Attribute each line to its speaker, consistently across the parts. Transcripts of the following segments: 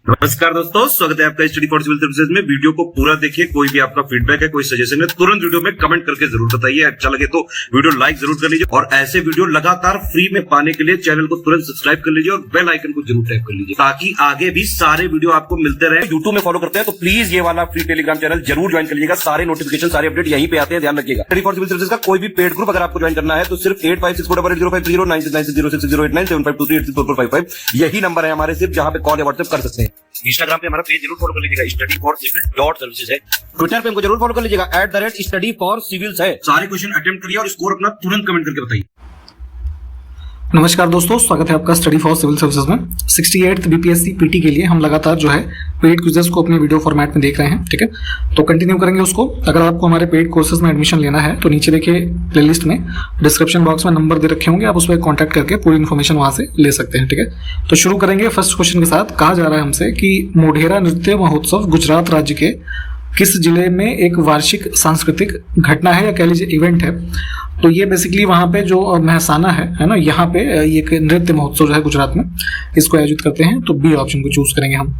Speaker 1: नमस्कार दोस्तों, स्वागत है आपका स्टडी फॉर सिविल सर्विसेज में। वीडियो को पूरा देखिए। कोई भी आपका फीडबैक है, कोई सजेशन है, तुरंत वीडियो में कमेंट करके जरूर बताइए। अच्छा लगे तो वीडियो लाइक जरूर कर लीजिए और ऐसे वीडियो लगातार फ्री में पाने के लिए चैनल को तुरंत सब्सक्राइब कर लीजिए और बेल आइकन को जरूर टैप कर लीजिए ताकि आगे भी सारे वीडियो आपको मिलते रहे। यूट्यूब में फॉलो करते हैं तो प्लीज ये वाला फ्री टेलीग्राम चैनल जरूर ज्वाइन कर लीजिएगा। सारे नोटिफिकेशन, सारे अपडेट यहीं पे आते हैं, ध्यान रखिएगा। स्टडी फॉर सिविल सर्विसेज का कोई भी पेड ग्रुप अगर आपको ज्वाइन करना है तो सिर्फ 856480560660897523860445 यही नंबर है हमारे, सिर्फ जहां पे कॉल या व्हाट्सएप कर सकते हैं। इंस्टाग्राम पे हमारा पेज जरूर फॉलो कर लीजिएगा, studyforcivil.services है। ट्विटर पे हमको जरूर फॉलो कर लीजिएगा, @studyforcivils है। सारे क्वेश्चन अटेम्प्ट करिए और स्कोर अपना तुरंत कमेंट करके बताइए।
Speaker 2: नमस्कार दोस्तों, स्वागत है आपका स्टडी फॉर सिविल सर्विसेज में। 68th बीपीएससी पीटी के लिए हम लगातार जो है पेड क्विजेस को अपने वीडियो फॉर्मेट में देख रहे हैं, ठीक है। तो कंटिन्यू करेंगे उसको। अगर आपको हमारे पेड कोर्सेज में एडमिशन लेना है तो नीचे देखिए प्लेलिस्ट में डिस्क्रिप्शन बॉक्स में नंबर दे रखे होंगे, आप उस पर कॉन्टैक्ट करके पूरी इन्फॉर्मेशन वहां से ले सकते हैं, ठीक है। तो शुरू करेंगे फर्स्ट क्वेश्चन के साथ। कहा जा रहा है हमसे कि मोढेरा नृत्य महोत्सव गुजरात राज्य के किस जिले में एक वार्षिक सांस्कृतिक घटना है या कह लीजिए इवेंट है। तो ये बेसिकली वहाँ पे जो महसाना है ना, यहाँ पे एक नृत्य महोत्सव जो है गुजरात में, इसको आयोजित करते हैं। तो बी ऑप्शन को चूज करेंगे हम।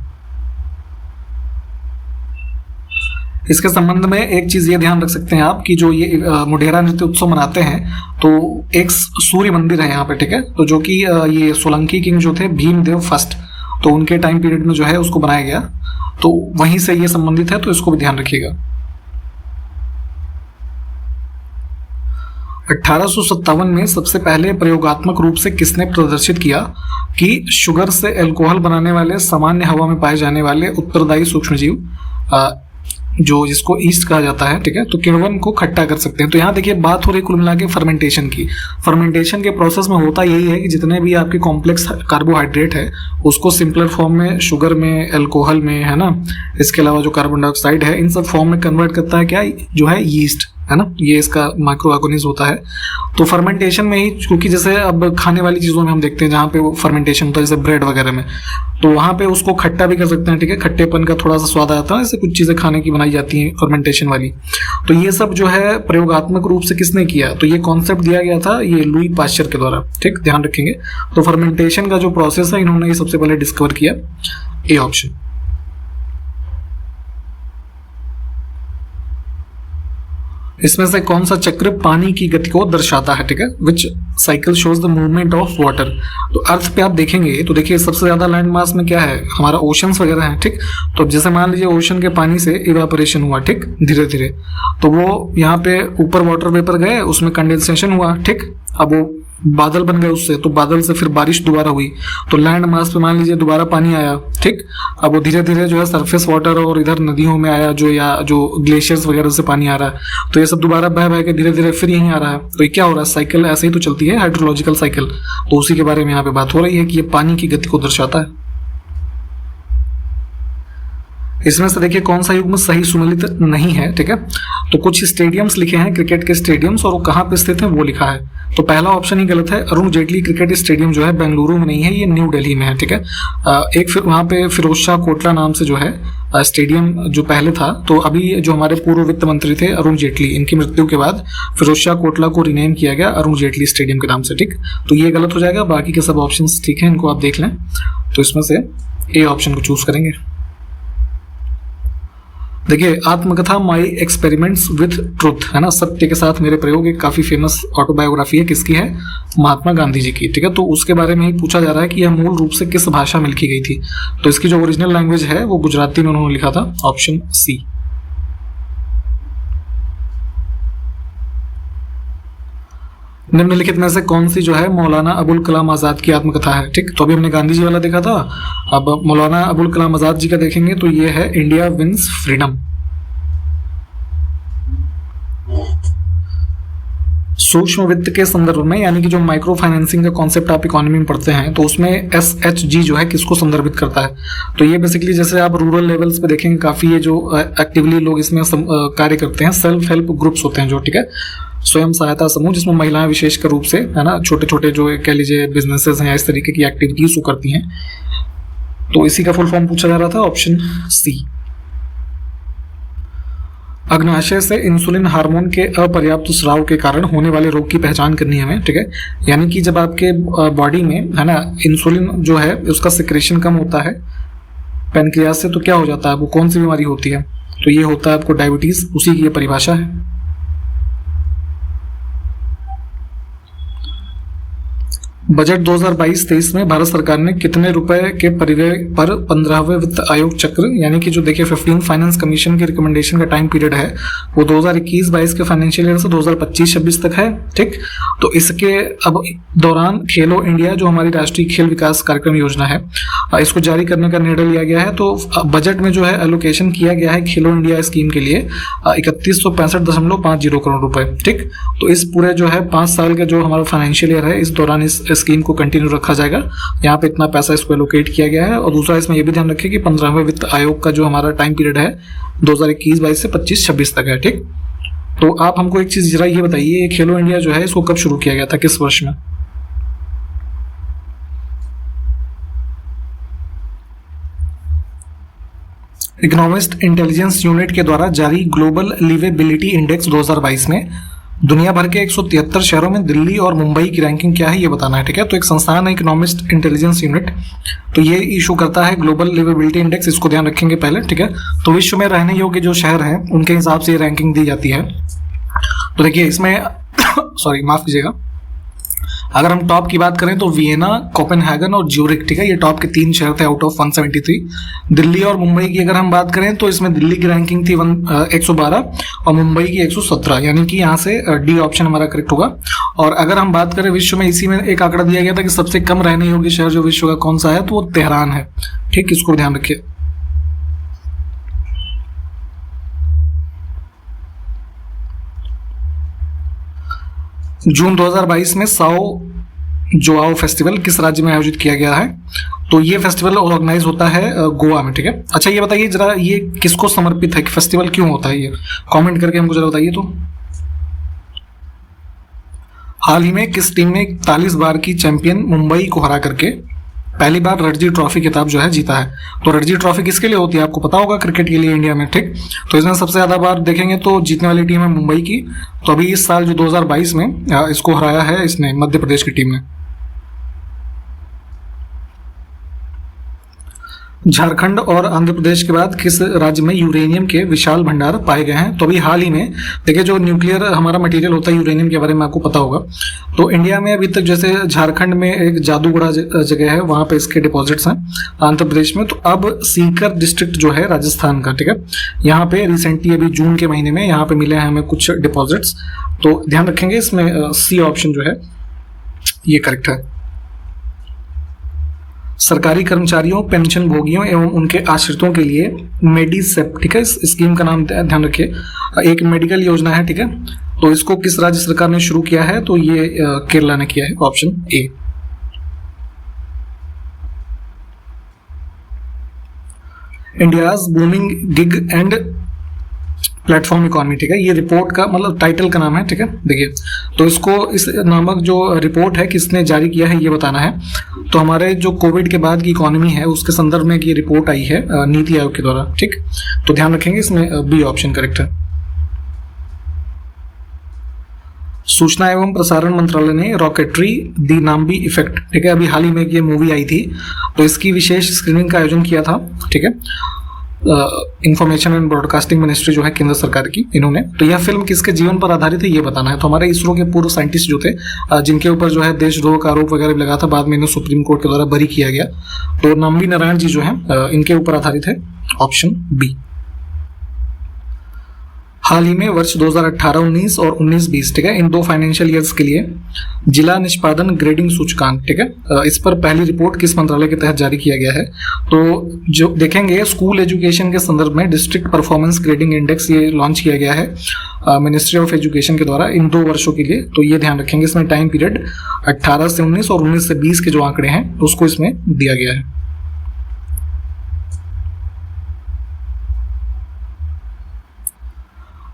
Speaker 2: इसके संबंध में एक चीज ये ध्यान रख सकते हैं आप कि जो ये मोढेरा नृत्य उत्सव मनाते हैं तो एक सूर्य मंदिर है यहाँ पे, ठीक है। तो जो कि ये सोलंकी किंग जो थे भीमदेव फर्स्ट, तो उनके टाइम पीरियड में जो है उसको बनाया गया, तो वहीं से ये संबंधित है, तो इसको भी ध्यान रखिएगा। 1857 में सबसे पहले प्रयोगात्मक रूप से किसने प्रदर्शित किया कि शुगर से अल्कोहल बनाने वाले सामान्य हवा में पाए जाने वाले उत्तरदायी सूक्ष्मजीव जो जिसको ईस्ट कहा जाता है, ठीक है, तो किण्वन को खट्टा कर सकते हैं। तो यहाँ देखिए बात हो रही कुल मिला के फर्मेंटेशन की। फर्मेंटेशन के प्रोसेस में होता यही है कि जितने भी आपके कॉम्प्लेक्स कार्बोहाइड्रेट है उसको सिंपलर फॉर्म में शुगर में, अल्कोहल में, है ना, इसके अलावा जो कार्बन डाइऑक्साइड है इन सब फॉर्म में कन्वर्ट करता है क्या, जो है यीस्ट, है ना, ये इसका माइक्रो ऑर्गेनिज्म होता है। तो फर्मेंटेशन में ही, क्योंकि जैसे अब खाने वाली चीज़ों में हम देखते हैं जहाँ पे वो फर्मेंटेशन होता है, जैसे ब्रेड वगैरह में, तो वहाँ पे उसको खट्टा भी कर सकते हैं, ठीक है, खट्टेपन का थोड़ा सा स्वाद आता है, ऐसे कुछ चीज़ें खाने की बनाई जाती हैं फर्मेंटेशन वाली। तो ये सब जो है प्रयोगात्मक रूप से किसने किया, तो ये कॉन्सेप्ट दिया गया था ये लुई पाश्चर के द्वारा, ठीक, ध्यान रखेंगे। तो फर्मेंटेशन का जो प्रोसेस है इन्होंने ये सबसे पहले डिस्कवर किया, ए ऑप्शन। इसमें से कौन सा चक्र पानी की गति को दर्शाता है, ठीक है, which cycle shows the movement of water. तो अर्थ पे आप देखेंगे तो देखिए सबसे ज्यादा लैंड मास में क्या है, हमारा ओशंस वगैरह है, ठीक। तो जैसे मान लीजिए ओशन के पानी से इवेपोरेशन हुआ, ठीक, धीरे धीरे, तो वो यहाँ पे ऊपर वाटर वेपर गए, उसमें कंडेंसेशन हुआ, ठीक, अब वो बादल बन गए उससे, तो बादल से फिर बारिश दोबारा हुई, तो लैंड मास पे मान लीजिए दोबारा पानी आया, ठीक। अब वो धीरे धीरे जो है सरफेस वाटर और इधर नदियों में आया जो, या जो ग्लेशियर्स वगैरह से पानी आ रहा है, तो ये सब दोबारा बह बह के धीरे धीरे फिर यहीं आ रहा है। तो ये क्या हो रहा है, साइकिल ऐसे ही तो चलती है, हाइड्रोलॉजिकल साइकिल। तो उसी के बारे में यहाँ पे बात हो रही है कि ये पानी की गति को दर्शाता है। इसमें से देखिए कौन सा युग्म सही सुमेलित नहीं है, ठीक है। तो कुछ स्टेडियम्स लिखे हैं, क्रिकेट के स्टेडियम्स, और वो कहाँ पे स्थित है वो लिखा है। तो पहला ऑप्शन ही गलत है। अरुण जेटली क्रिकेट स्टेडियम जो है बेंगलुरु में नहीं है, ये न्यू दिल्ली में है, ठीक है। एक फिर वहाँ पे फिरोज शाह कोटला नाम से जो है स्टेडियम जो पहले था, तो अभी जो हमारे पूर्व वित्त मंत्री थे अरुण जेटली, इनकी मृत्यु के बाद फिरोज शाह कोटला को रिनेम किया गया अरुण जेटली स्टेडियम के नाम से, ठीक। तो ये गलत हो जाएगा, बाकी के सब ऑप्शन ठीक है, इनको आप देख लें। तो इसमें से ए ऑप्शन को चूज करेंगे। देखिए आत्मकथा माई एक्सपेरिमेंट्स विथ ट्रुथ, है ना, सत्य के साथ मेरे प्रयोग, एक काफी फेमस ऑटोबायोग्राफी है, किसकी है, महात्मा गांधी जी की, ठीक है। तो उसके बारे में ही पूछा जा रहा है कि यह मूल रूप से किस भाषा में लिखी गई थी। तो इसकी जो ओरिजिनल लैंग्वेज है वो गुजराती में उन्होंने लिखा था, ऑप्शन सी। निम्नलिखित में से कौन सी जो है मौलाना अबुल कलाम आजाद की आत्मकथा है, ठीक। तो अभी हमने गांधी जी वाला देखा था, अब मौलाना अबुल कलाम आजाद जी का देखेंगे तो ये है इंडिया विंस फ्रीडम। सूक्ष्म वित्त के संदर्भ में, यानी कि जो माइक्रो फाइनेंसिंग का कॉन्सेप्ट आप इकोनॉमी में पढ़ते हैं, तो उसमें SHG जो है किसको संदर्भित करता है। तो ये बेसिकली जैसे आप रूरल लेवल्स पे देखेंगे काफी ये जो एक्टिवली लोग इसमें कार्य करते हैं, सेल्फ हेल्प ग्रुप्स होते हैं जो, ठीक है, स्वयं सहायता समूह, जिसमें महिलाएं विशेष रूप से, है ना, छोटे छोटे जो कह लीजिए बिजनेसेस हैं, इस तरीके की एक्टिविटीज वो करती हैं। तो इसी का फुल फॉर्म पूछा जा रहा था, ऑप्शन सी। अग्नाशय से इंसुलिन हार्मोन के अपर्याप्त स्राव के कारण होने वाले रोग की पहचान करनी है हमें, ठीक है। यानी कि जब आपके बॉडी में, है ना, इंसुलिन जो है उसका सिक्रेशन कम होता है, पैनक्रियाज से तो क्या हो जाता है, वो कौन सी बीमारी होती है? तो ये होता है आपको डायबिटीज, उसी की ये परिभाषा है। बजट 2022-23 में भारत सरकार ने कितने रुपए के परिव्यय पर 15वें वित्त आयोग चक्र, यानी कि जो देखिए 15 फाइनेंस कमीशन के रिकमेंडेशन का टाइम पीरियड है वो 2021-22 के फाइनेंशियल ईयर से 2025-26 तक है, ठीक। तो इसके अब दौरान खेलो इंडिया जो हमारी राष्ट्रीय खेल विकास कार्यक्रम योजना है, इसको जारी करने का निर्णय लिया गया है। तो बजट में जो है एलोकेशन किया गया है खेलो इंडिया स्कीम के लिए 3165.50 करोड़ रुपए, ठीक। तो इस पूरे जो है 5 साल का जो हमारा फाइनेंशियल ईयर है, इस दौरान इस स्कीम को कंटिन्यू रखा जाएगा। यहाँ पे इतना पैसा इसको एलोकेट किया गया है। और दूसरा इसमें यह भी ध्यान रखें कि 15वें वित्त आयोग का जो हमारा टाइम पीरियड है 2021-22 से 25-26 तक है, ठीक। तो आप हमको एक चीज जरा ये बताइए, ये खेलो इंडिया जो है इसको कब शुरू किया गया था, किस वर्ष में? इकोनॉमिस्ट इंटेलिजेंस यूनिट के द्वारा जारी ग्लोबल लिवेबिलिटी इंडेक्स 2022 में दुनिया भर के 173 शहरों में दिल्ली और मुंबई की रैंकिंग क्या है ये बताना है, ठीक है। तो एक संस्थान है इकोनॉमिस्ट इंटेलिजेंस यूनिट, तो ये इशू करता है ग्लोबल लिवेबिलिटी इंडेक्स, इसको ध्यान रखेंगे पहले, ठीक है। तो विश्व में रहने योग्य जो शहर हैं उनके हिसाब से ये रैंकिंग दी जाती है। तो देखिए इसमें सॉरी माफ कीजिएगा, अगर हम टॉप की बात करें तो वियना, कोपेनहेगन और ज्यूरिक, ठीक है, ये टॉप के 3 शहर थे आउट ऑफ 173। दिल्ली और मुंबई की अगर हम बात करें तो इसमें दिल्ली की रैंकिंग थी 112 और मुंबई की 117, यानी कि यहाँ से डी ऑप्शन हमारा करेक्ट होगा। और अगर हम बात करें विश्व में, इसी में एक आंकड़ा दिया गया था कि सबसे कम रहने योग्य शहर जो विश्व का कौन सा है, तो वो तेहरान है, ठीक, इसको ध्यान रखिए। जून 2022 में साओ जोआओ फेस्टिवल किस राज्य में आयोजित किया गया है? तो ये फेस्टिवल ऑर्गेनाइज होता है गोवा में, ठीक है। अच्छा ये बताइए जरा, ये किसको समर्पित है, कि फेस्टिवल क्यों होता है, ये कमेंट करके हमको जरा बताइए। तो हाल ही में किस टीम ने 41 बार की चैंपियन मुंबई को हरा करके पहली बार रणजी ट्रॉफी खिताब जो है जीता है? तो रणजी ट्रॉफी किसके लिए होती है आपको पता होगा, क्रिकेट के लिए इंडिया में, ठीक। तो इसमें सबसे ज्यादा बार देखेंगे तो जीतने वाली टीम है मुंबई की। तो अभी इस साल जो 2022 में इसको हराया है इसने मध्य प्रदेश की टीम ने। झारखंड और आंध्र प्रदेश के बाद किस राज्य में यूरेनियम के विशाल भंडार पाए गए हैं? तो अभी हाल ही में देखिए, जो न्यूक्लियर हमारा मटेरियल होता है यूरेनियम के बारे में आपको पता होगा। तो इंडिया में अभी तक जैसे झारखंड में एक जादूगढ़ा जगह है, वहां पे इसके डिपॉजिट्स हैं। आंध्र प्रदेश में तो अब सीकर डिस्ट्रिक्ट जो है राजस्थान का, ठीक है, यहाँ पे रिसेंटली अभी जून के महीने में यहाँ पे मिले हैं हमें कुछ डिपॉजिट्स। तो ध्यान रखेंगे इसमें सी ऑप्शन जो है ये करेक्ट है। सरकारी कर्मचारियों, पेंशन भोगियों एवं उनके आश्रितों के लिए मेडिसेप, ठीक है, इस स्कीम का नाम ध्यान रखिए, एक मेडिकल योजना है, ठीक है। तो इसको किस राज्य सरकार ने शुरू किया है? तो ये केरला ने किया है, option A. India's booming gig and platform economy, ठीक है, ये रिपोर्ट का मतलब टाइटल का नाम है, ठीक है। देखिए तो इसको, इस नामक जो रिपोर्ट है किसने जारी किया है ये बताना है। तो हमारे जो कोविड के बाद की इकोनॉमी है उसके संदर्भ में ये रिपोर्ट आई है नीति आयोग के द्वारा, ठीक। तो ध्यान रखेंगे इसमें बी ऑप्शन करेक्ट है। सूचना एवं प्रसारण मंत्रालय ने रॉकेटरी दी नाम्बी इफेक्ट, ठीक है, अभी हाल ही में ये मूवी आई थी, तो इसकी विशेष स्क्रीनिंग का आयोजन किया था, ठीक है। इंफॉर्मेशन एंड ब्रॉडकास्टिंग मिनिस्ट्री जो है केंद्र सरकार की, इन्होंने। तो यह फिल्म किसके जीवन पर आधारित है ये बताना है। तो हमारे इसरो के पूर्व साइंटिस्ट जो थे, जिनके ऊपर जो है देशद्रोह का आरोप वगैरह भी लगा था, बाद में इन्हें सुप्रीम कोर्ट के द्वारा बरी किया गया। तो नम्बी नारायण जी जो है इनके ऊपर आधारित है, ऑप्शन बी। हाल ही में वर्ष 2018-19 और 19-20, ठीक है, इन 2 फाइनेंशियल ईयर्स के लिए जिला निष्पादन ग्रेडिंग सूचकांक, ठीक है, इस पर पहली रिपोर्ट किस मंत्रालय के तहत जारी किया गया है? तो जो देखेंगे स्कूल एजुकेशन के संदर्भ में डिस्ट्रिक्ट परफॉर्मेंस ग्रेडिंग इंडेक्स ये लॉन्च किया गया है मिनिस्ट्री ऑफ एजुकेशन के द्वारा इन 2 वर्षों के लिए। तो ये ध्यान रखेंगे, इसमें टाइम पीरियड 18 से 19 और 19 से 20 के जो आंकड़े हैं उसको इसमें दिया गया है।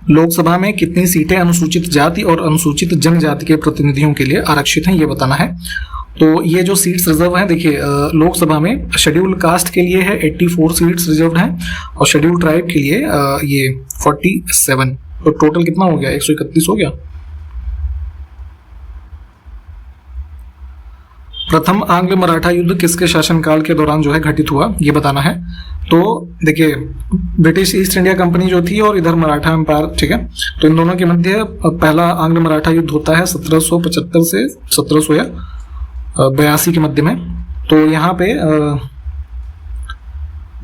Speaker 2: लोकसभा में कितनी सीटें अनुसूचित जाति और अनुसूचित जनजाति के प्रतिनिधियों के लिए आरक्षित हैं ये बताना है। तो ये जो सीट्स रिजर्व हैं, देखिए लोकसभा में शेड्यूल कास्ट के लिए है 84 सीट्स रिजर्व हैं और शेड्यूल ट्राइब के लिए ये 47। तो टोटल कितना हो गया? 131 हो गया। प्रथम आंग्ल मराठा युद्ध किसके शासनकाल के दौरान जो है घटित हुआ, ये बताना है। तो देखिए, ब्रिटिश ईस्ट इंडिया कंपनी जो थी और इधर मराठा एम्पायर, ठीक है, तो इन दोनों के मध्य पहला आंग्ल मराठा युद्ध होता है 1775 से 1782 के मध्य में। तो यहाँ पे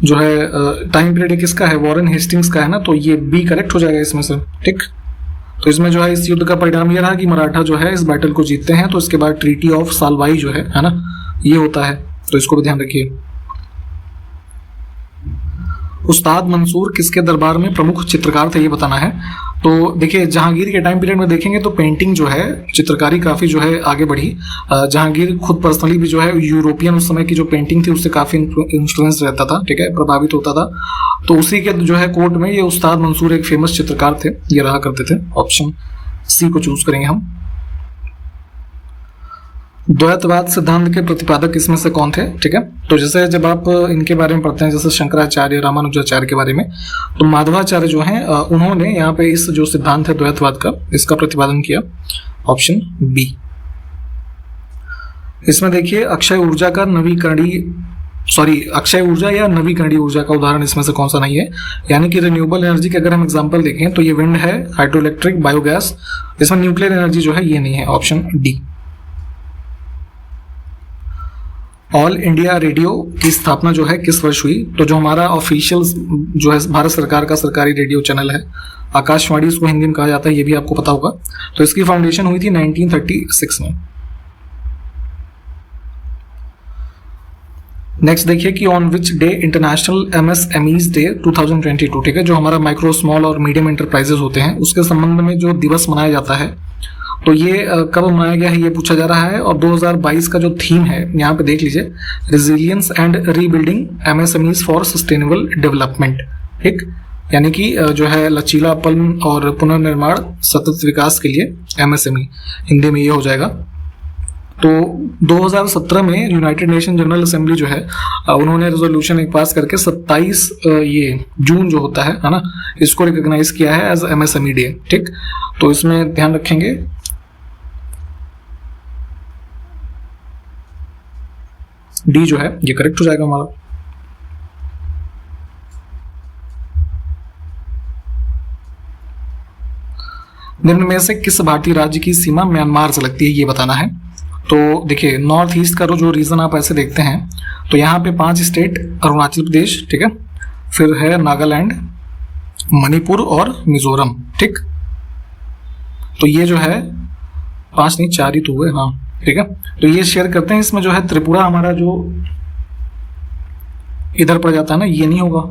Speaker 2: जो है टाइम पीरियड किसका है, वॉरेन हेस्टिंग्स का है ना, तो ये बी करेक्ट हो जाएगा इसमें से, ठीक। तो इसमें जो है इस युद्ध का परिणाम ये रहा कि मराठा जो है इस बैटल को जीतते हैं। तो इसके बाद ट्रीटी ऑफ सालवाई जो है ना, ये होता है, तो इसको भी ध्यान रखिए। उस्ताद मंसूर किसके दरबार में प्रमुख चित्रकार थे, ये बताना है। तो देखिए, जहांगीर के टाइम पीरियड में देखेंगे तो पेंटिंग जो है, चित्रकारी काफ़ी जो है आगे बढ़ी। जहांगीर खुद पर्सनली भी जो है यूरोपियन उस समय की जो पेंटिंग थी उससे काफ़ी इन्फ्लुएंस रहता था, ठीक है, प्रभावित होता था। तो उसी के जो है कोर्ट में ये उस्ताद मंसूर एक फेमस चित्रकार थे, ये रहा करते थे। ऑप्शन सी को चूज करेंगे हम। द्वैतवाद सिद्धांत के प्रतिपादक इसमें से कौन थे, ठीक है। तो जैसे जब आप इनके बारे में पढ़ते हैं, जैसे शंकराचार्य, रामानुजाचार्य के बारे में, तो माधवाचार्य जो हैं उन्होंने यहाँ पे इस जो सिद्धांत है द्वैतवाद का, इसका प्रतिपादन किया। Option B. इसमें देखिए, अक्षय ऊर्जा या नवीकरणीय ऊर्जा का उदाहरण इसमें से कौन सा नहीं है। यानी कि रिन्यूएबल एनर्जी के अगर हम एग्जांपल देखें तो ये विंड है, हाइड्रो इलेक्ट्रिक, बायोगैस। इसमें न्यूक्लियर एनर्जी जो है ये नहीं है। Option D. All India radio की स्थापना जो है किस वर्ष हुई, तो जो हमारा ऑफिशियल जो है भारत सरकार का सरकारी रेडियो चैनल है आकाशवाणी, इसको हिंदी में कहा जाता है, ये भी आपको पता होगा। तो इसकी फाउंडेशन हुई थी 1936 में। नेक्स्ट देखिए कि on which day international MSMEs day 2022, ठीक है, जो हमारा माइक्रो, स्मॉल और मीडियम इंटरप्राइजेस होते हैं उसके संबंध में जो दिवस मनाया जाता है, तो ये कब मनाया गया है ये पूछा जा रहा है। और 2022 का जो थीम है यहाँ पे देख लीजिए, resilience and rebuilding MSMEs for sustainable development, ठीक। यानी कि जो है लचीलापन और पुनर्निर्माण सतत विकास के लिए एमएसएमई, हिंदी में ये हो जाएगा। तो 2017 में यूनाइटेड नेशन जनरल असेंबली जो है उन्होंने रेजोल्यूशन एक पास करके 27 ये जून जो होता है ना, इसको रिकॉग्नाइज किया है एज एमएसएमई डे, ठीक। तो इसमें ध्यान रखेंगे। डी जो है ये करेक्ट हो जाएगा हमारा। निम्न में से किस भारतीय राज्य की सीमा म्यांमार से लगती है, ये बताना है। तो देखिए, नॉर्थ ईस्ट का जो रीजन आप ऐसे देखते हैं तो यहाँ पे 5 स्टेट, अरुणाचल प्रदेश, ठीक है, फिर है नागालैंड, मणिपुर और मिजोरम, ठीक। तो ये जो है 5 नहीं 4 ही तो हुए, हाँ, ठीक है। तो ये शेयर करते हैं। इसमें जो है त्रिपुरा हमारा जो इधर पड़ जाता है ना, ये नहीं होगा।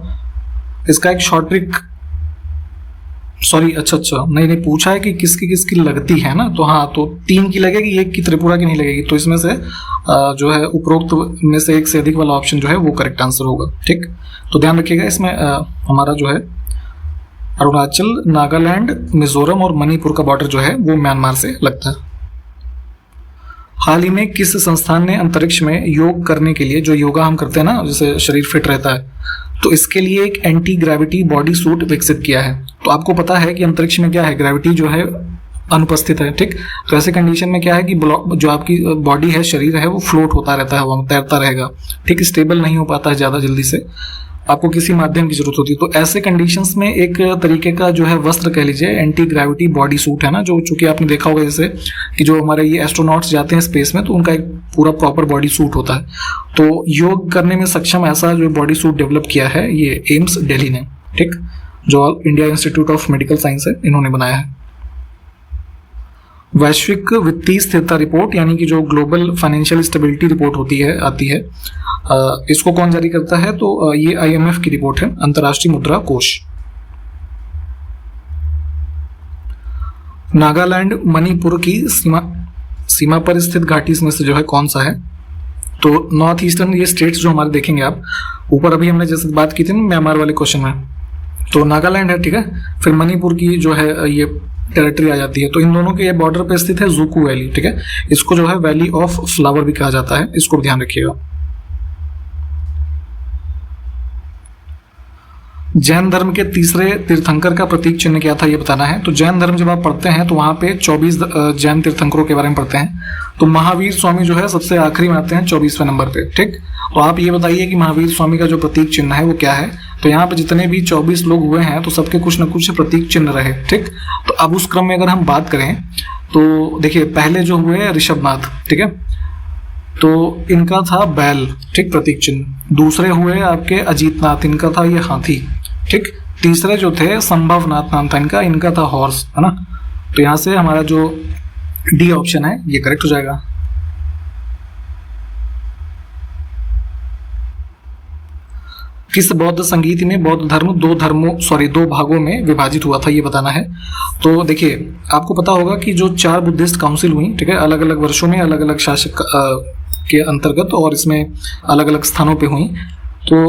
Speaker 2: इसका एक शॉर्ट ट्रिक, सॉरी, अच्छा नहीं पूछा है कि किसकी किसकी लगती है ना, तो हाँ, तो 3 की लगेगी, 1 की त्रिपुरा की नहीं लगेगी। तो इसमें से जो है उपरोक्त में से 1 से अधिक वाला ऑप्शन जो है वो करेक्ट आंसर होगा, ठीक। तो ध्यान रखिएगा, इसमें हमारा जो है अरुणाचल, नागालैंड, मिजोरम और मणिपुर का बॉर्डर जो है वो म्यांमार से लगता है। हाल ही में किस संस्थान ने अंतरिक्ष में योग करने के लिए, जो योगा हम करते हैं ना, जैसे शरीर फिट रहता है, तो इसके लिए एक एंटी ग्रेविटी बॉडी सूट विकसित किया है। तो आपको पता है कि अंतरिक्ष में क्या है, ग्रेविटी जो है अनुपस्थित है, ठीक। तो ऐसे कंडीशन में क्या है कि जो आपकी बॉडी है, शरीर है, वो फ्लोट होता रहता है, हवा में तैरता रहेगा, ठीक। स्टेबल नहीं हो पाता है ज़्यादा जल्दी से, आपको किसी माध्यम की जरूरत होती है। तो ऐसे कंडीशंस में एक तरीके का जो है वस्त्र कह लीजिए, एंटी ग्रेविटी बॉडी सूट है ना, जो चूंकि आपने देखा होगा जैसे कि जो हमारे ये एस्ट्रोनॉट्स जाते हैं स्पेस में, तो उनका एक पूरा प्रॉपर बॉडी सूट होता है। तो योग करने में सक्षम ऐसा जो बॉडी सूट डेवलप किया है ये एम्स दिल्ली ने, ठीक, जो India institute of medical science है, इन्होंने बनाया है। वैश्विक वित्तीय स्थिरता रिपोर्ट यानी कि जो ग्लोबल फाइनेंशियल स्टेबिलिटी रिपोर्ट आती है, इसको कौन जारी करता है, तो ये IMF की रिपोर्ट है, अंतर्राष्ट्रीय मुद्रा कोष। नागालैंड मणिपुर की सीमा पर स्थित घाटी में से जो है कौन सा है, तो नॉर्थ ईस्टर्न ये स्टेट्स जो हमारे देखेंगे आप ऊपर, अभी हमने जैसे बात की थी ना म्यांमार वाले क्वेश्चन में, तो नागालैंड है, ठीक है, फिर मणिपुर की जो है ये टेरिटरी आ जाती है। तो इन दोनों के ये बॉर्डर पे स्थित है जुकू वैली, ठीक है, इसको जो है वैली ऑफ फ्लावर भी कहा जाता है, इसको ध्यान रखिएगा। जैन धर्म के तीसरे तीर्थंकर का प्रतीक चिन्ह क्या था ये बताना है। तो जैन धर्म जब आप पढ़ते हैं तो वहाँ पे 24 जैन तीर्थंकरों के बारे में पढ़ते हैं। तो महावीर स्वामी जो है सबसे आखिरी में आते हैं 24वें नंबर पे, ठीक। तो आप ये बताइए कि महावीर स्वामी का जो प्रतीक चिन्ह है वो क्या है। तो यहाँ पे जितने भी 24 लोग हुए हैं तो सबके कुछ न कुछ प्रतीक चिन्ह रहे, ठीक। तो अब उस क्रम में अगर हम बात करें तो देखिए पहले जो हुए ऋषभनाथ, ठीक है, तो इनका था बैल, ठीक, प्रतीक चिन्ह। दूसरे हुए आपके अजीतनाथ, इनका था ये हाथी, ठीक। तीसरे जो थे संभवनाथ नाम था इनका, इनका था हॉर्स, है ना। तो यहाँ से हमारा जो डी ऑप्शन है ये करेक्ट हो जाएगा। किस बौद्ध संगीत में बौद्ध धर्म दो भागों में विभाजित हुआ था ये बताना है। तो देखिए आपको पता होगा कि जो 4 बुद्धिस्ट काउंसिल हुई, ठीक है, अलग अलग वर्षों में अलग अलग शासक के अंतर्गत और इसमें अलग अलग स्थानों पे हुई। तो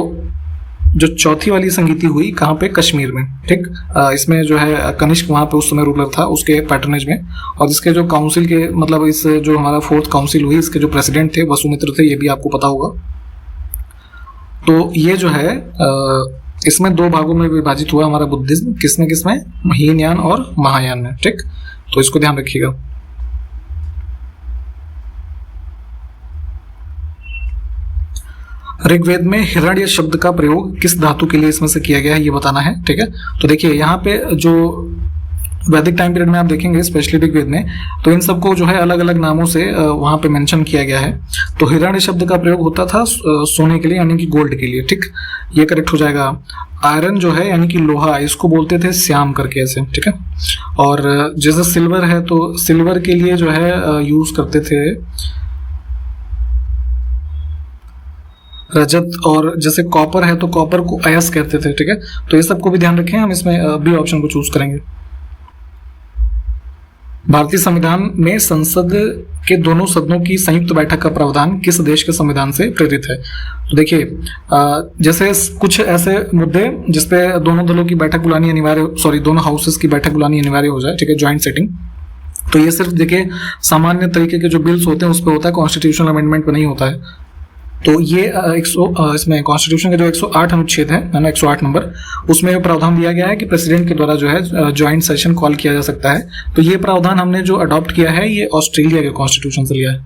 Speaker 2: जो चौथी वाली संगीति हुई कहाँ पे, कश्मीर में, ठीक। इसमें जो है कनिष्क वहाँ पे उस समय रूलर था, उसके पैटर्नेज में। और इसके जो काउंसिल के मतलब इस जो हमारा 4th काउंसिल हुई इसके जो प्रेसिडेंट थे वसुमित्र थे, ये भी आपको पता होगा। तो ये जो है इसमें 2 भागों में विभाजित हुआ हमारा बुद्धिज्म, किसमें हीनयान और महायान में, ठीक। तो इसको ध्यान रखिएगा। ऋग्वेद में हिरण्य शब्द का प्रयोग किस धातु के लिए इसमें से किया गया है ये बताना है, ठीक है। तो देखिए यहाँ पे जो वैदिक टाइम पीरियड में आप देखेंगे स्पेशली ऋग्वेद में, तो इन सबको जो है अलग अलग नामों से वहाँ पे मेंशन किया गया है। तो हिरण्य शब्द का प्रयोग होता था सोने के लिए यानी कि गोल्ड के लिए, ठीक, ये करेक्ट हो जाएगा। आयरन जो है यानी कि लोहा, इसको बोलते थे श्याम करके ऐसे, ठीक है। और जैसे सिल्वर है तो सिल्वर के लिए जो है यूज करते थे रजत, और जैसे कॉपर है तो कॉपर को अयस कहते थे, ठीक है। तो ये सबको भी ध्यान रखें, हम इसमें बी ऑप्शन को चूज करेंगे। भारतीय संविधान में संसद के दोनों सदनों की संयुक्त बैठक का प्रावधान किस देश के संविधान से प्रेरित है। तो देखिए जैसे कुछ ऐसे मुद्दे जिसपे दोनों दलों की बैठक बुलानी अनिवार्य, दोनों हाउसेस की बैठक बुलानी अनिवार्य हो जाए, ठीक है, ज्वाइंट सेटिंग। तो ये सिर्फ देखिए सामान्य तरीके के जो बिल्स होते हैं उस पर होता है, कॉन्स्टिट्यूशनल अमेंडमेंट पे नहीं होता है। तो ये इसमें कॉन्स्टिट्यूशन का जो 108 अनुच्छेद है ना, 108 नंबर, उसमें प्रावधान दिया गया है कि प्रेसिडेंट के द्वारा जो है ज्वाइंट सेशन कॉल किया जा सकता है। तो ये प्रावधान हमने जो अडॉप्ट किया है ये ऑस्ट्रेलिया के कॉन्स्टिट्यूशन से लिया है।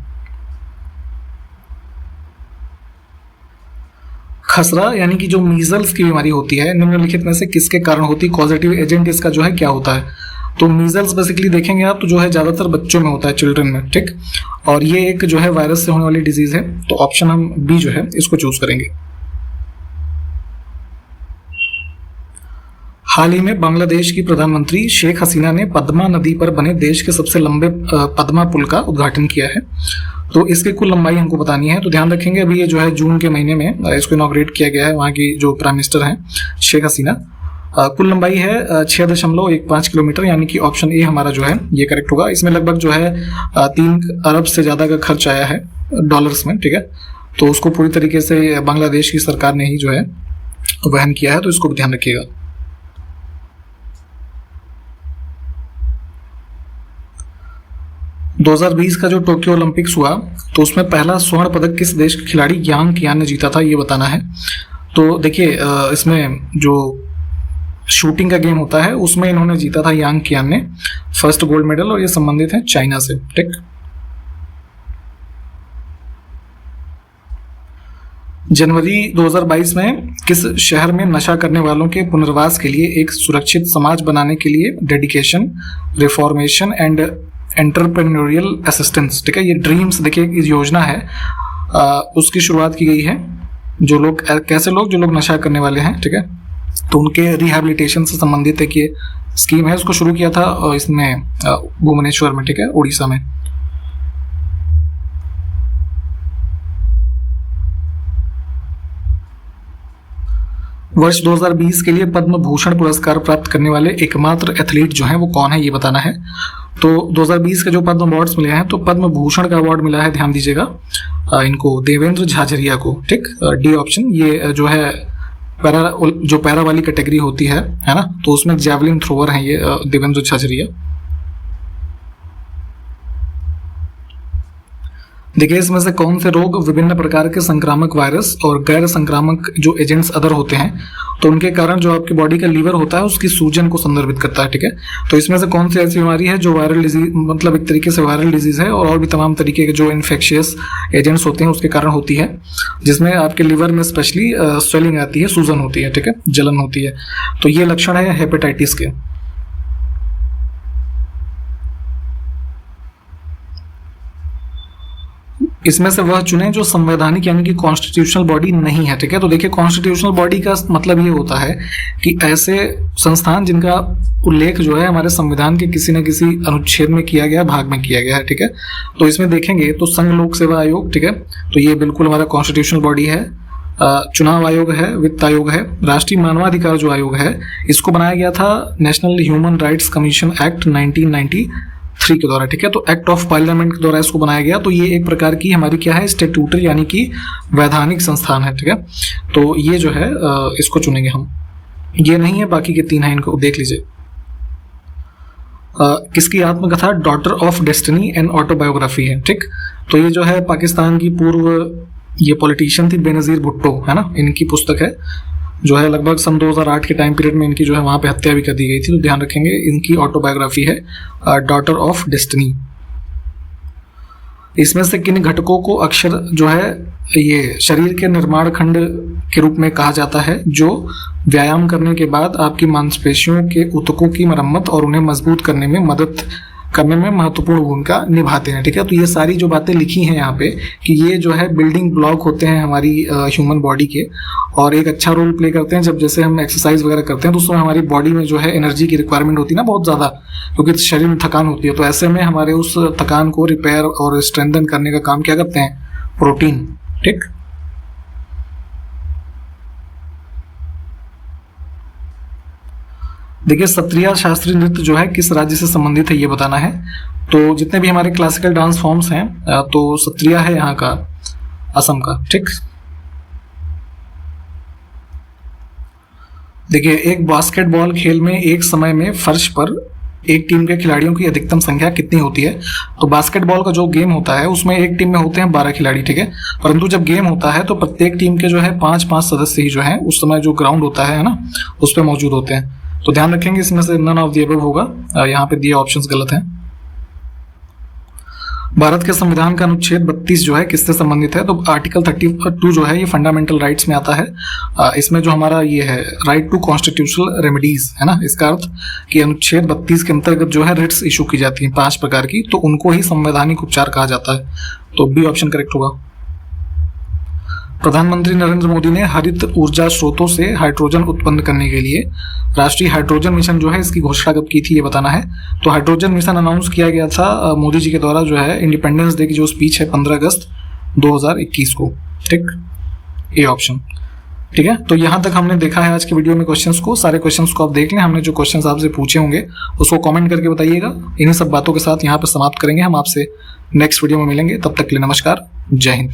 Speaker 2: खसरा यानी कि जो मीजल्स की बीमारी होती है निम्नलिखित में से किसके कारण होती है, कॉजेटिव एजेंट इसका जो है क्या होता है। तो मीजल्स बेसिकली देखेंगे आप तो जो है ज्यादातर बच्चों में होता है, चिल्ड्रन में, ठीक। और ये एक जो है वायरस से होने वाली डिजीज है। तो ऑप्शन हम बी जो है इसको चूज करेंगे। हाल ही में बांग्लादेश की प्रधानमंत्री शेख हसीना ने पद्मा नदी पर बने देश के सबसे लंबे पद्मा पुल का उद्घाटन किया है। तो इसकी कुल लंबाई हमको बतानी है। तो ध्यान रखेंगे अभी ये जो है जून के महीने में इसको इनॉग्रेट किया गया है, वहाँ की जो प्राइम मिनिस्टर हैं शेख हसीना। कुल लंबाई है 6.15 किलोमीटर, यानी कि ऑप्शन ए हमारा जो है ये करेक्ट होगा। इसमें लगभग जो है 3 अरब से ज़्यादा का खर्च आया है डॉलर्स में, ठीक है। तो उसको पूरी तरीके से बांग्लादेश की सरकार ने ही जो है वहन किया है, तो इसको भी ध्यान रखिएगा। – 2020 का जो टोक्यो ओलंपिक्स हुआ तो उसमें पहला स्वर्ण पदक किस देश के खिलाड़ी यांग कियान ने जीता था ये बताना है। तो देखिए इसमें जो शूटिंग का गेम होता है उसमें इन्होंने जीता था यांग कियान ने फर्स्ट गोल्ड मेडल, और ये संबंधित है चाइना से, ठीक। जनवरी 2022 में किस शहर में नशा करने वालों के पुनर्वास के लिए एक सुरक्षित समाज बनाने के लिए dedication, reformation and entrepreneurial assistance, ठीक है, ये ड्रीम्स देखिए इस योजना है उसकी शुरुआत की गई है। जो लोग कैसे लोग जो लोग नशा करने वाले हैं, ठीक है, तो उनके रिहैबिलिटेशन से संबंधित एक ये स्कीम है। उसको शुरू किया था इसमें भुवनेश्वर में, ठीक है, उड़ीसा में। वर्ष 2020 के लिए पद्म भूषण पुरस्कार प्राप्त करने वाले एकमात्र एथलीट जो हैं वो कौन है ये बताना है। तो 2020 के जो पद्म अवार्ड्स मिले हैं तो पद्म भूषण का अवार्ड मिला है, ध्यान दीजिएगा, इनको देवेंद्र झाझरिया को, ठीक, डी ऑप्शन। ये जो है पैरा वाली कैटेगरी होती है ना, तो उसमें जैवलिन थ्रोवर हैं ये देवेंद्र झाझरिया। देखिए इसमें से कौन से रोग विभिन्न प्रकार के संक्रामक वायरस और गैर संक्रामक जो एजेंट्स अदर होते हैं, तो उनके कारण जो आपकी बॉडी का लीवर होता है उसकी सूजन को संदर्भित करता है। ठीक है, तो इसमें से कौन सी ऐसी बीमारी है जो वायरल डिजीज, मतलब एक तरीके से वायरल डिजीज है और भी तमाम तरीके के जो इन्फेक्शियस एजेंट्स होते हैं उसके कारण होती है, जिसमें आपके लीवर में स्पेशली स्वेलिंग आती है, सूजन होती है, ठीक है, जलन होती है। तो ये लक्षण है हेपेटाइटिस के। इसमें से वह चुने जो संवैधानिक यानी कि कॉन्स्टिट्यूशनल बॉडी नहीं है। ठीक है, तो देखिए कॉन्स्टिट्यूशनल बॉडी का मतलब ये होता है कि ऐसे संस्थान जिनका उल्लेख जो है हमारे संविधान के किसी न किसी अनुच्छेद में किया गया, भाग में किया गया है। ठीक है, तो इसमें देखेंगे तो संघ लोक सेवा आयोग, ठीक है, तो ये बिल्कुल हमारा कॉन्स्टिट्यूशनल बॉडी है। चुनाव आयोग है, वित्त आयोग है, राष्ट्रीय मानवाधिकार जो आयोग है इसको बनाया गया था national human rights commission act 1993 के द्वारा। ठीक है, तो एक्ट ऑफ पार्लियामेंट के द्वारा इसको बनाया गया। तो ये एक प्रकार की हमारी क्या है, स्टैट्यूटरी यानी कि वैधानिक संस्थान है। ठीक है, तो ये जो है इसको चुनेंगे हम। ये नहीं है, बाकी के 3 हैं, इनको देख लीजिए। किसकी आत्मकथा, daughter of destiny and autobiography है। ठीक, तो ये जो है पाकिस्तान की पूर्व ये पॉलिटिशियन थी बेनजीर भुट्टो, है ना, इनकी पुस्तक है जो है लगभग सन 2008 के टाइम पीरियड में इनकी जो है वहाँ पे हत्या भी कर दी गई थी। तो ध्यान रखेंगे, इनकी ऑटोबायोग्राफी है डॉटर ऑफ डेस्टिनी। इसमें से किन घटकों को अक्षर जो है ये शरीर के निर्माण खंड के रूप में कहा जाता है जो व्यायाम करने के बाद आपकी मांसपेशियों के ऊतकों की मरम्मत और उन्हें मजबूत करने में मदद करने में महत्वपूर्ण भूमिका निभाते हैं। ठीक है, तो ये सारी जो बातें लिखी हैं यहाँ पे कि ये जो है बिल्डिंग ब्लॉक होते हैं हमारी ह्यूमन बॉडी के, और एक अच्छा रोल प्ले करते हैं जब जैसे हम एक्सरसाइज वगैरह करते हैं तो उसमें हमारी बॉडी में जो है एनर्जी की रिक्वायरमेंट होती है ना बहुत ज़्यादा, क्योंकि शरीर में थकान होती है। तो ऐसे में हमारे उस थकान को रिपेयर और स्ट्रेंथन करने का काम क्या करते हैं, प्रोटीन। ठीक, देखिए सत्रिया शास्त्रीय नृत्य जो है किस राज्य से संबंधित है ये बताना है। तो जितने भी हमारे क्लासिकल डांस फॉर्म्स हैं तो सत्रिया है यहाँ का, असम का। ठीक, देखिए एक बास्केटबॉल खेल में एक समय में फर्श पर एक टीम के खिलाड़ियों की अधिकतम संख्या कितनी होती है। तो बास्केटबॉल का जो गेम होता है उसमें एक टीम में होते हैं 12 खिलाड़ी। ठीक है, परंतु जब गेम होता है तो प्रत्येक टीम के जो है 5-5 सदस्य ही जो है उस समय जो ग्राउंड होता है ना उस पर मौजूद होते हैं। तो ध्यान रखेंगे इसमें से नन ऑफ द अबव होगा, यहाँ पे दिए ऑप्शंस गलत हैं। भारत के संविधान का अनुच्छेद 32 जो है किससे संबंधित है। तो आर्टिकल 32 जो है ये फंडामेंटल राइट्स में आता है। इसमें जो हमारा ये है राइट टू कॉन्स्टिट्यूशनल रेमेडीज है ना, इसका अर्थ कि अनुच्छेद 32 के अंतर्गत जो है रिट्स इशू की जाती हैं 5 प्रकार की, तो उनको ही संवैधानिक उपचार कहा जाता है। तो बी ऑप्शन करेक्ट होगा। प्रधानमंत्री नरेंद्र मोदी ने हरित ऊर्जा स्रोतों से हाइड्रोजन उत्पन्न करने के लिए राष्ट्रीय हाइड्रोजन मिशन जो है इसकी घोषणा कब की थी ये बताना है। तो हाइड्रोजन मिशन अनाउंस किया गया था मोदी जी के द्वारा जो है इंडिपेंडेंस डे की जो स्पीच है 15 अगस्त 2021 को। ठीक, ए ऑप्शन। ठीक है, तो यहाँ तक हमने देखा है आज की वीडियो में क्वेश्चंस को। सारे क्वेश्चंस को आप देख लें, हमने जो क्वेश्चंस आपसे पूछे होंगे उसको कमेंट करके बताइएगा। इन्हीं सब बातों के साथ यहाँ पर समाप्त करेंगे। हम आपसे नेक्स्ट वीडियो में मिलेंगे, तब तक के लिए नमस्कार, जय हिंद।